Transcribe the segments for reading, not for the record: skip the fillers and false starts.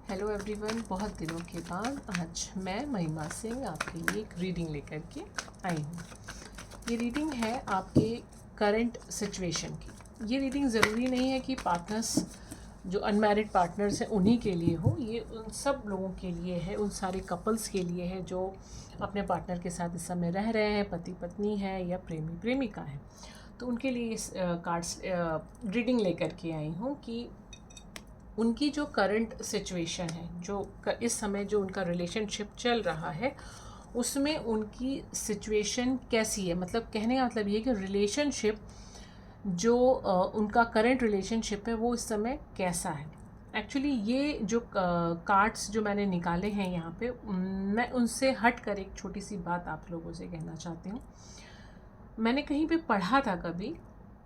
Hello everyone, बहुत दिनों के बाद आज मैं महिमा सिंह आपके लिए एक रीडिंग लेकर के आई हूँ। ये रीडिंग है आपके करंट सिचुएशन की। ये रीडिंग ज़रूरी नहीं है कि पार्टनर्स जो अनमैरिड पार्टनर्स हैं उन्हीं के लिए हो, ये उन सब लोगों के लिए है, उन सारे कपल्स के लिए है जो अपने पार्टनर के साथ इस समय रह रहे हैं, पति पत्नी है या प्रेमी प्रेमिका है। तो उनके लिए इस कार्ड्स रीडिंग लेकर के आई हूँ कि उनकी जो करंट सिचुएशन है, जो इस समय जो उनका रिलेशनशिप चल रहा है उसमें उनकी सिचुएशन कैसी है। मतलब कहने का मतलब ये कि रिलेशनशिप जो उनका करंट रिलेशनशिप है वो इस समय कैसा है। एक्चुअली ये जो कार्ड्स जो मैंने निकाले हैं यहाँ पे, मैं उनसे हट कर एक छोटी सी बात आप लोगों से कहना चाहती हूँ। मैंने कहीं पे पढ़ा था कभी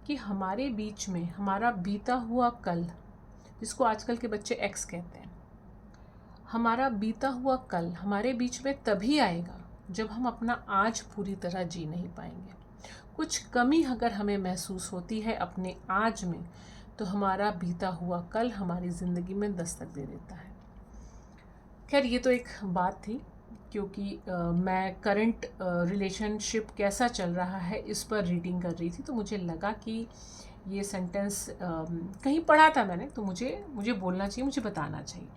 कि हमारे बीच में हमारा बीता हुआ कल, जिसको आजकल के बच्चे एक्स कहते हैं, हमारा बीता हुआ कल हमारे बीच में तभी आएगा जब हम अपना आज पूरी तरह जी नहीं पाएंगे। कुछ कमी अगर हमें महसूस होती है अपने आज में, तो हमारा बीता हुआ कल हमारी ज़िंदगी में दस्तक दे देता है। खैर, ये तो एक बात थी, क्योंकि मैं करंट रिलेशनशिप कैसा चल रहा है इस पर रीडिंग कर रही थी, तो मुझे लगा कि ये सेंटेंस कहीं पढ़ा था मैंने, तो मुझे बोलना चाहिए, मुझे बताना चाहिए।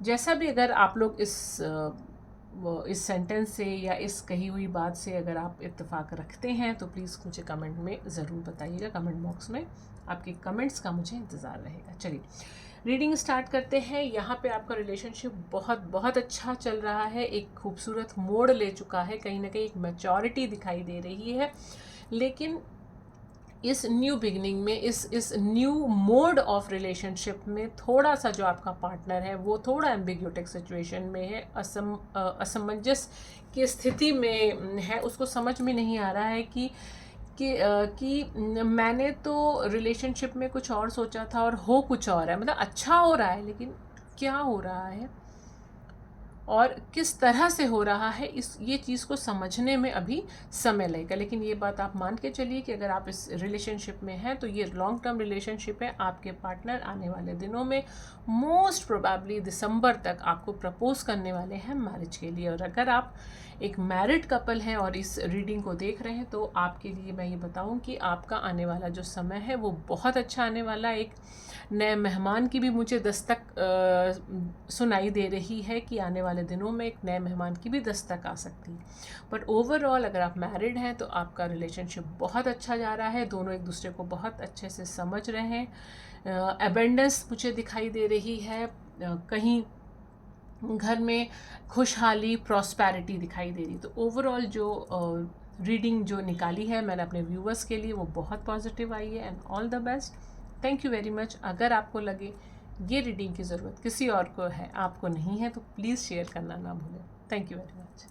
जैसा भी अगर आप लोग इस सेंटेंस से या इस कही हुई बात से अगर आप इत्तेफाक रखते हैं तो प्लीज़ मुझे कमेंट में ज़रूर बताइएगा। कमेंट बॉक्स में आपके कमेंट्स का मुझे इंतज़ार रहेगा। चलिए रीडिंग स्टार्ट करते हैं। यहाँ पे आपका रिलेशनशिप बहुत बहुत अच्छा चल रहा है, एक खूबसूरत मोड़ ले चुका है, कहीं ना कहीं एक मैच्योरिटी दिखाई दे रही है। लेकिन इस न्यू बिगनिंग में, इस न्यू मोड ऑफ रिलेशनशिप में थोड़ा सा जो आपका पार्टनर है वो थोड़ा एम्बिग्यूटिक सिचुएशन में है, असमंजस की स्थिति में है। उसको समझ में नहीं आ रहा है कि मैंने तो रिलेशनशिप में कुछ और सोचा था और हो कुछ और है। मतलब अच्छा हो रहा है, लेकिन क्या हो रहा है और किस तरह से हो रहा है, ये चीज़ को समझने में अभी समय लगेगा। लेकिन ये बात आप मान के चलिए कि अगर आप इस रिलेशनशिप में हैं तो ये लॉन्ग टर्म रिलेशनशिप है। आपके पार्टनर आने वाले दिनों में मोस्ट प्रोबेबली दिसंबर तक आपको प्रपोज करने वाले हैं मैरिज के लिए। और अगर आप एक मैरिड कपल हैं और इस रीडिंग को देख रहे हैं तो आपके लिए मैं ये बताऊं कि आपका आने वाला जो समय है वो बहुत अच्छा आने वाला है। एक नए मेहमान की भी मुझे दस्तक सुनाई दे रही है कि आने वाले दिनों में एक नए मेहमान की भी दस्तक आ सकती है। बट ओवरऑल अगर आप मैरिड हैं तो आपका रिलेशनशिप बहुत अच्छा जा रहा है, दोनों एक दूसरे को बहुत अच्छे से समझ रहे हैं। अबेंडेंस मुझे दिखाई दे रही है, कहीं घर में खुशहाली, प्रॉस्पेरिटी दिखाई दे रही। तो ओवरऑल जो रीडिंग जो निकाली है मैंने अपने व्यूवर्स के लिए वो बहुत पॉजिटिव आई है। And all the best, thank you very much. अगर आपको लगे ये रीडिंग की ज़रूरत किसी और को है, आपको नहीं है, तो प्लीज़ शेयर करना ना भूलें। Thank you very much.